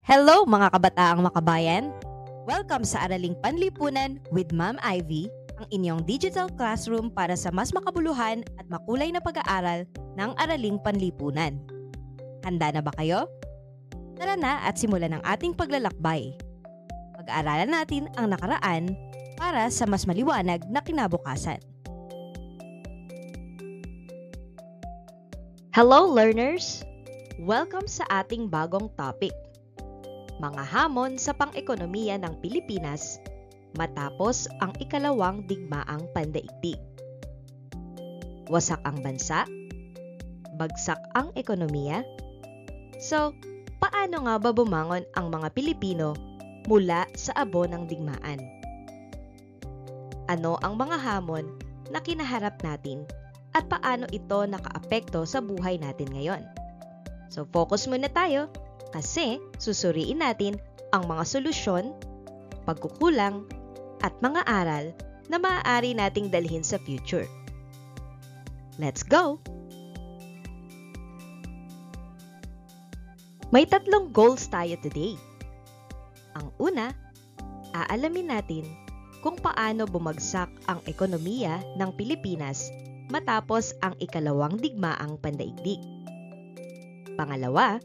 Hello mga kabataang makabayan! Welcome sa Araling Panlipunan with Ma'am Ivy, ang inyong digital classroom para sa mas makabuluhan at makulay na pag-aaral ng Araling Panlipunan. Handa na ba kayo? Tara na at simulan ang ating paglalakbay. Pag-aaralan natin ang nakaraan para sa mas maliwanag na kinabukasan. Hello learners! Welcome sa ating bagong topic. Mga hamon sa pang-ekonomiya ng Pilipinas matapos ang ikalawang digmaang pandaigdig. Wasak ang bansa? Bagsak ang ekonomiya? So, paano nga ba bumangon ang mga Pilipino mula sa abo ng digmaan? Ano ang mga hamon na kinaharap natin at paano ito nakaapekto sa buhay natin ngayon? So, focus muna tayo kasi susuriin natin ang mga solusyon, pagkukulang, at mga aral na maaari nating dalhin sa future. Let's go! May tatlong goals tayo today. Ang una, aalamin natin kung paano bumagsak ang ekonomiya ng Pilipinas matapos ang ikalawang digmaang pandaigdig. Pangalawa,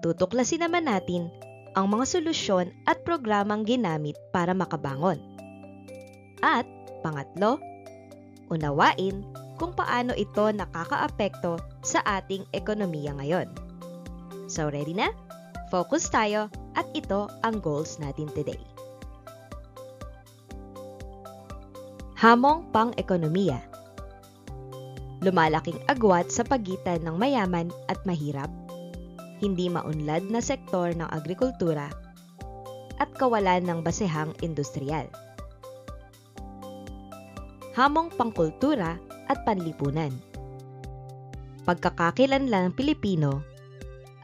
tutuklasin naman natin ang mga solusyon at programang ginamit para makabangon. At pangatlo, unawain kung paano ito nakakaapekto sa ating ekonomiya ngayon. So ready na? Focus tayo at ito ang goals natin today. Hamong pang-ekonomiya. Lumalaking agwat sa pagitan ng mayaman at mahirap, hindi maunlad na sektor ng agrikultura, at kawalan ng basehang industrial. Hamong pangkultura at panlipunan. Pagkakakilanlan ng Pilipino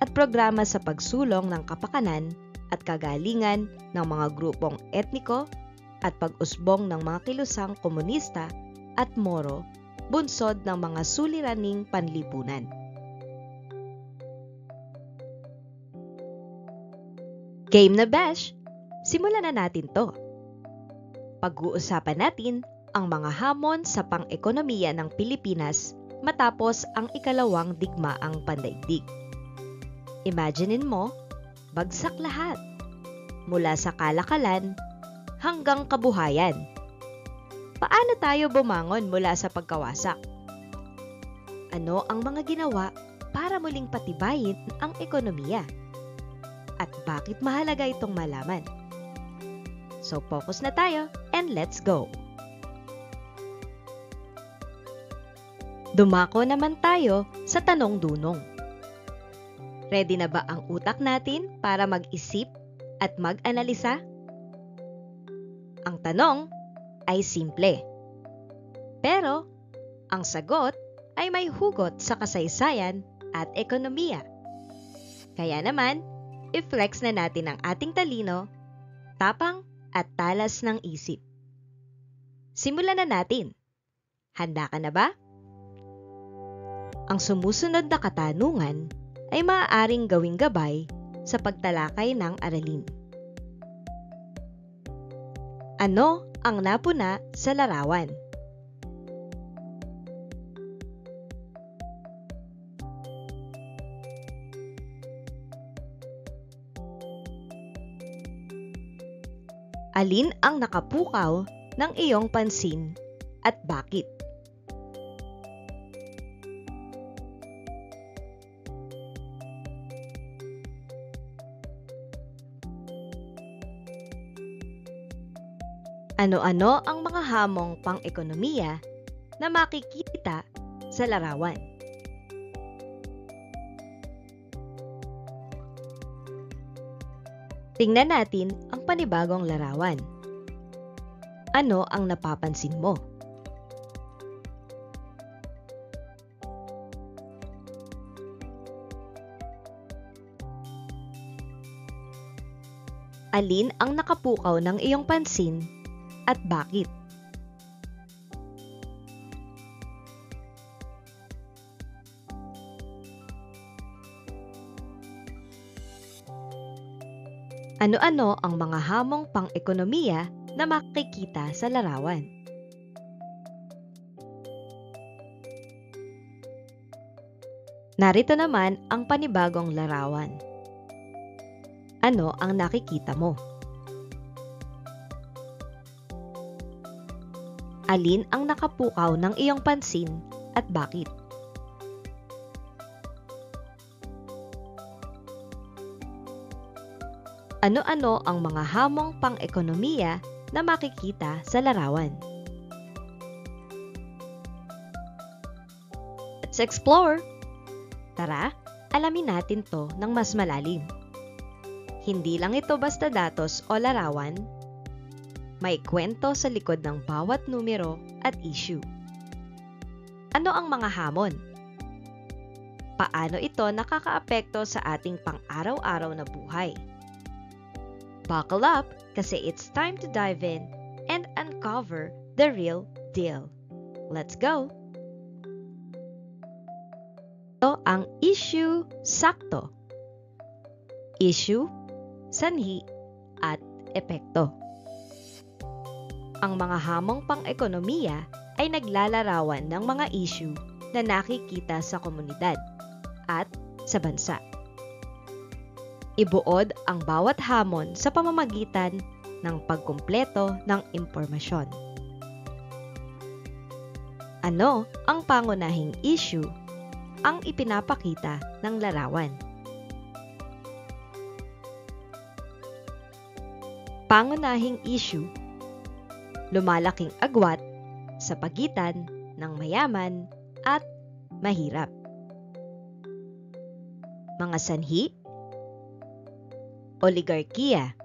at programa sa pagsulong ng kapakanan at kagalingan ng mga grupong etniko at pag-usbong ng mga kilusang komunista at Moro bunsod ng mga suliraning panlipunan. Game na bash! Simulan na natin to. Pag-uusapan natin ang mga hamon sa pang-ekonomiya ng Pilipinas matapos ang ikalawang digmaang pandaigdig. Imaginin mo, bagsak lahat. Mula sa kalakalan hanggang kabuhayan. Paano tayo bumangon mula sa pagkawasak? Ano ang mga ginawa para muling patibayin ang ekonomiya? At bakit mahalaga itong malaman? So focus na tayo and let's go! Dumako naman tayo sa tanong-dunong. Ready na ba ang utak natin para mag-isip at mag-analisa? Ang tanong ay simple. Pero ang sagot ay may hugot sa kasaysayan at ekonomiya. Kaya naman, i-flex na natin ang ating talino, tapang at talas ng isip. Simulan na natin. Handa ka na ba? Ang sumusunod na katanungan ay maaaring gawing gabay sa pagtalakay ng aralin. Ano ang napuna sa larawan? Alin ang nakapukaw ng iyong pansin at bakit? Ano-ano ang mga hamong pang-ekonomiya na makikita sa larawan? Tingnan natin ang panibagong larawan. Ano ang napapansin mo? Alin ang nakapukaw ng iyong pansin at bakit? Ano-ano ang mga hamong pang-ekonomiya na makikita sa larawan? Narito naman ang panibagong larawan. Ano ang nakikita mo? Alin ang nakapukaw ng iyong pansin at bakit? Ano-ano ang mga hamong pang-ekonomiya na makikita sa larawan? Let's explore! Tara, alamin natin to ng mas malalim. Hindi lang ito basta datos o larawan, may kwento sa likod ng bawat numero at issue. Ano ang mga hamon? Paano ito nakakaapekto sa ating pang-araw-araw na buhay? Buckle up kasi it's time to dive in and uncover the real deal. Let's go! Ito ang issue sakto. Issue, sanhi, at epekto. Ang mga hamong pang-ekonomiya ay naglalarawan ng mga issue na nakikita sa komunidad at sa bansa. Ibuod ang bawat hamon sa pamamagitan ng pagkumpleto ng impormasyon. Ano ang pangunahing issue ang ipinapakita ng larawan? Pangunahing issue, lumalaking agwat sa pagitan ng mayaman at mahirap. Mga sanhi, oligarkiya.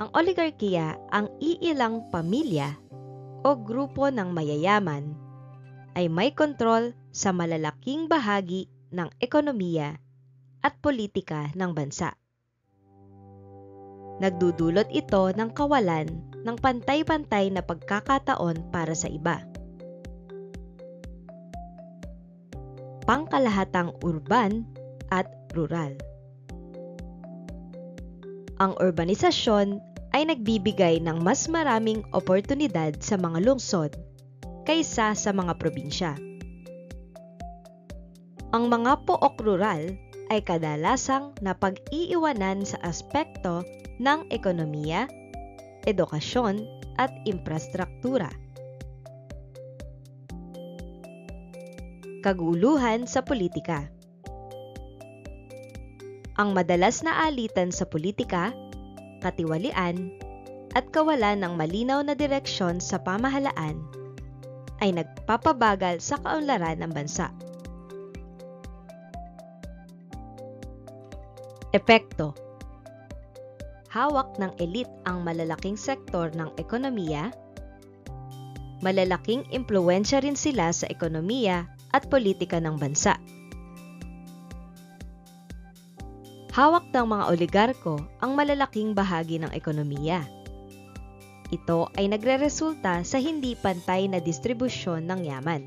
Ang oligarkiya ang iilang pamilya o grupo ng mayayaman ay may kontrol sa malalaking bahagi ng ekonomiya at politika ng bansa. Nagdudulot ito ng kawalan ng pantay-pantay na pagkakataon para sa iba. Pangkalahatang urban at rural. Ang urbanisasyon ay nagbibigay ng mas maraming oportunidad sa mga lungsod kaysa sa mga probinsya. Ang mga pook rural ay kadalasang napag-iiwanan sa aspekto ng ekonomiya, edukasyon at infrastruktura. Kaguluhan sa politika. Ang madalas na alitan sa politika, katiwalian, at kawalan ng malinaw na direksyon sa pamahalaan ay nagpapabagal sa kaunlaran ng bansa. Epekto. Hawak ng elite ang malalaking sektor ng ekonomiya. Malalaking impluwensya rin sila sa ekonomiya at politika ng bansa. Hawak ng mga oligarko ang malalaking bahagi ng ekonomiya. Ito ay nagreresulta sa hindi pantay na distribusyon ng yaman.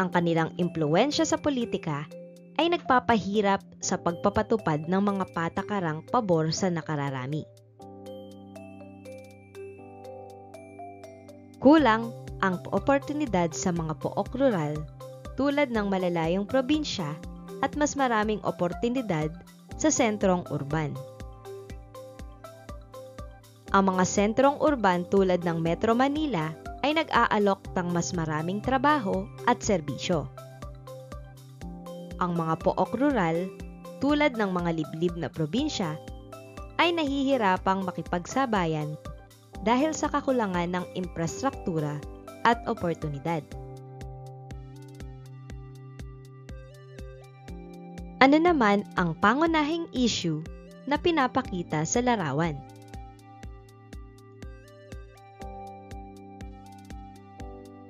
Ang kanilang impluwensya sa politika ay nagpapahirap sa pagpapatupad ng mga patakarang pabor sa nakararami. Kulang ang oportunidad sa mga pook rural tulad ng malalayong probinsya at mas maraming oportunidad sa sentrong urban. Ang mga sentrong urban tulad ng Metro Manila ay nag-aalok ng mas maraming trabaho at serbisyo. Ang mga pook rural tulad ng mga liblib na probinsya ay nahihirapang makipagsabayan dahil sa kakulangan ng infrastruktura at oportunidad. Ano naman ang pangunahing issue na pinapakita sa larawan?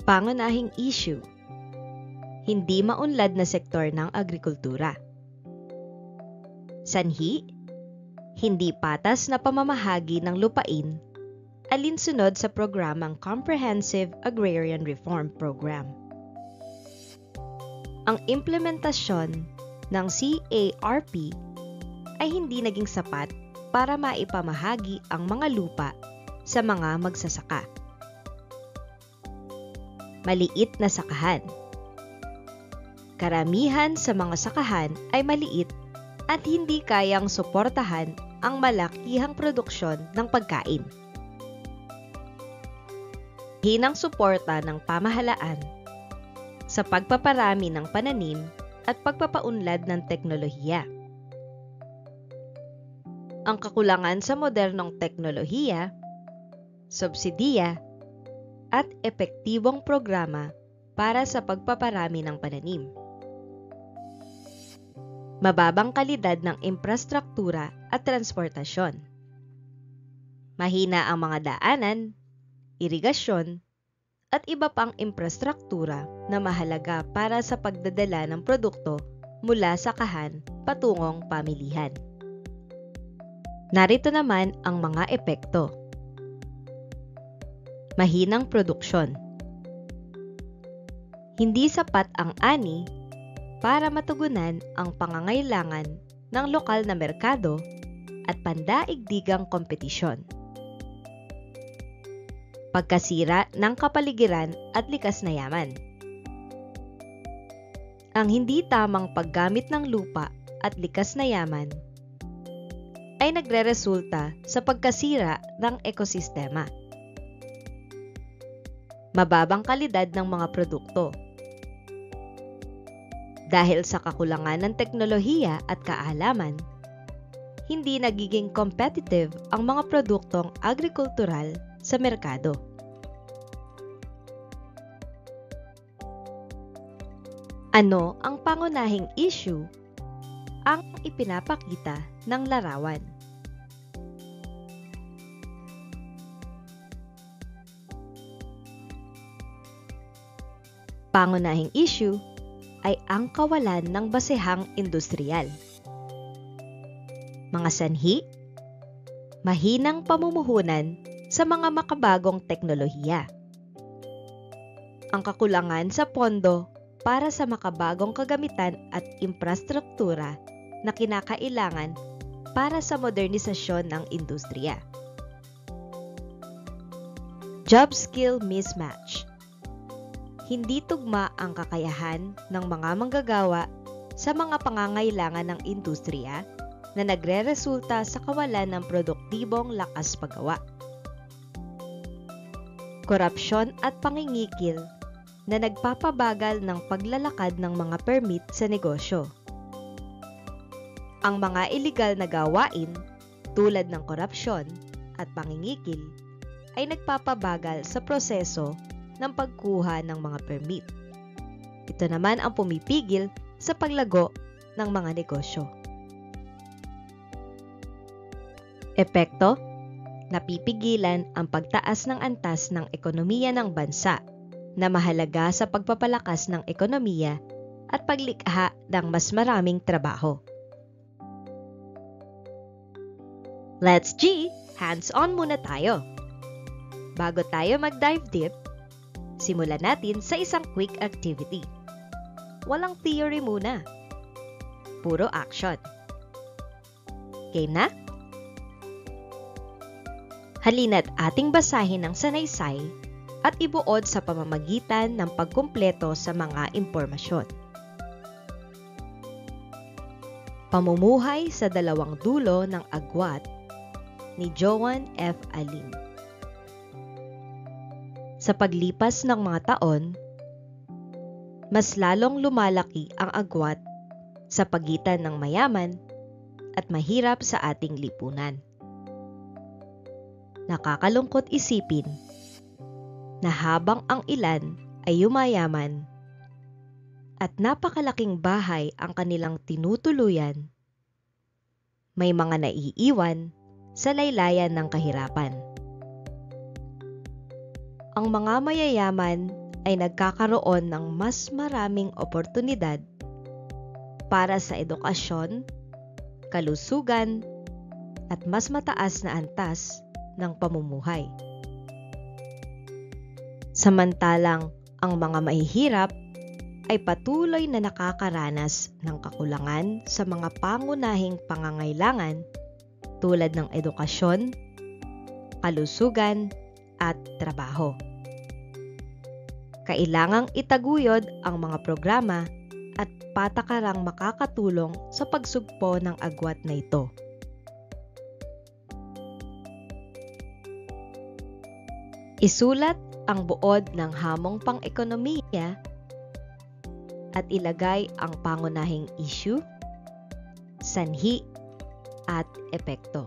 Pangunahing issue, hindi maunlad na sektor ng agrikultura. Sanhi, hindi patas na pamamahagi ng lupain alinsunod sa programang Comprehensive Agrarian Reform Program. Ang implementasyon ng CARP ay hindi naging sapat para maipamahagi ang mga lupa sa mga magsasaka. Maliit na sakahan. Karamihan sa mga sakahan ay maliit at hindi kayang suportahan ang malakihang produksyon ng pagkain. Hinang suporta ng pamahalaan sa pagpaparami ng pananim at pagpapaunlad ng teknolohiya. Ang kakulangan sa modernong teknolohiya, subsidiya, at epektibong programa para sa pagpaparami ng pananim. Mababang kalidad ng infrastruktura at transportasyon. Mahina ang mga daanan, irigasyon, at iba pang infrastruktura na mahalaga para sa pagdadala ng produkto mula sa sakahan patungong pamilihan. Narito naman ang mga epekto. Mahinang produksyon. Hindi sapat ang ani para matugunan ang pangangailangan ng lokal na merkado at pandaigdigang kompetisyon. Pagkasira ng kapaligiran at likas na yaman. Ang hindi tamang paggamit ng lupa at likas na yaman ay nagreresulta sa pagkasira ng ekosistema. Mababang kalidad ng mga produkto. Dahil sa kakulangan ng teknolohiya at kaalaman, hindi nagiging competitive ang mga produktong agrikultural sa merkado. Ano ang pangunahing issue ang ipinapakita ng larawan? Pangunahing issue ay ang kawalan ng basehang industrial. Mga sanhi, mahinang pamumuhunan sa mga makabagong teknolohiya. Ang kakulangan sa pondo para sa makabagong kagamitan at infrastruktura na kinakailangan para sa modernisasyon ng industriya. Job skill mismatch. Hindi tugma ang kakayahan ng mga manggagawa sa mga pangangailangan ng industriya na nagreresulta sa kawalan ng produktibong lakas paggawa. Korupsyon at pangingikil na nagpapabagal ng paglalakad ng mga permit sa negosyo. Ang mga iligal na gawain tulad ng korupsyon at pangingikil ay nagpapabagal sa proseso ng pagkuha ng mga permit. Ito naman ang pumipigil sa paglago ng mga negosyo. Epekto, napipigilan ang pagtaas ng antas ng ekonomiya ng bansa na mahalaga sa pagpapalakas ng ekonomiya at paglikha ng mas maraming trabaho. Let's G, hands-on muna tayo. Bago tayo mag-dive deep, simulan natin sa isang quick activity. Walang theory muna. Puro action. Game na? Halina't ating basahin ang sanaysay at ibuod sa pamamagitan ng pagkumpleto sa mga impormasyon. Pamumuhay sa dalawang dulo ng agwat ni Joan F. Alim. Sa paglipas ng mga taon, mas lalong lumalaki ang agwat sa pagitan ng mayaman at mahirap sa ating lipunan. Nakakalungkot isipin na habang ang ilan ay yumayaman at napakalaking bahay ang kanilang tinutuluyan, may mga naiiwan sa laylayan ng kahirapan. Ang mga mayayaman ay nagkakaroon ng mas maraming oportunidad para sa edukasyon, kalusugan, at mas mataas na antas ng pamumuhay. Samantalang ang mga mahihirap ay patuloy na nakakaranas ng kakulangan sa mga pangunahing pangangailangan tulad ng edukasyon, kalusugan, at trabaho. Kailangang itaguyod ang mga programa at patakarang makakatulong sa pagsugpo ng agwat na ito. Isulat ang buod ng hamong pang-ekonomiya at ilagay ang pangunahing issue, sanhi, at epekto.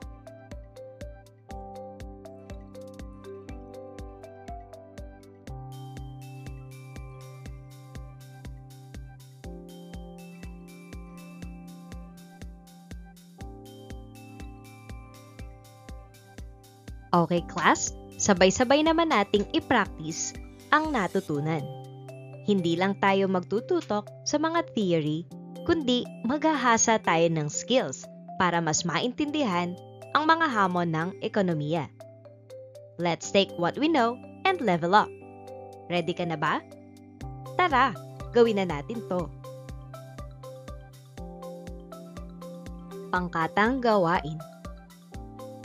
Okay class, sabay-sabay naman nating i-practice ang natutunan. Hindi lang tayo magtututok sa mga theory, kundi maghahasa tayo ng skills para mas maintindihan ang mga hamon ng ekonomiya. Let's take what we know and level up. Ready ka na ba? Tara, gawin na natin to. Pangkatang gawain.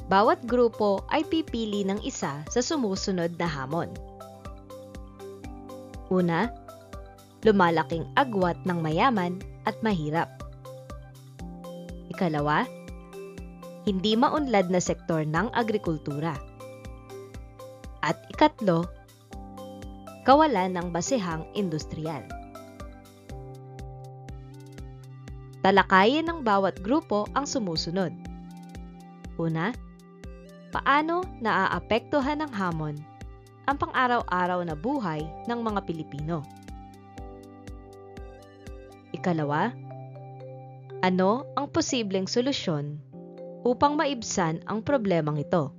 Bawat grupo ay pipili ng isa sa sumusunod na hamon. Una, lumalaking agwat ng mayaman at mahirap. Ikalawa, hindi maunlad na sektor ng agrikultura. At ikatlo, kawalan ng basehang industrial. Talakayin ng bawat grupo ang sumusunod. Una, paano naaapektuhan ng hamon ang pang-araw-araw na buhay ng mga Pilipino? Ikalawa, ano ang posibleng solusyon upang maibsan ang problemang ito?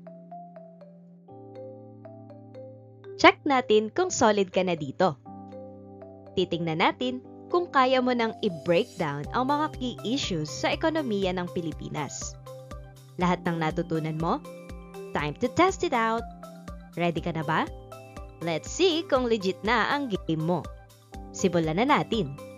Check natin kung solid ka na dito. Titingnan natin kung kaya mo nang i-breakdown ang mga key issues sa ekonomiya ng Pilipinas. Lahat ng natutunan mo? Time to test it out! Ready ka na ba? Let's see kung legit na ang game mo. Simulan na natin!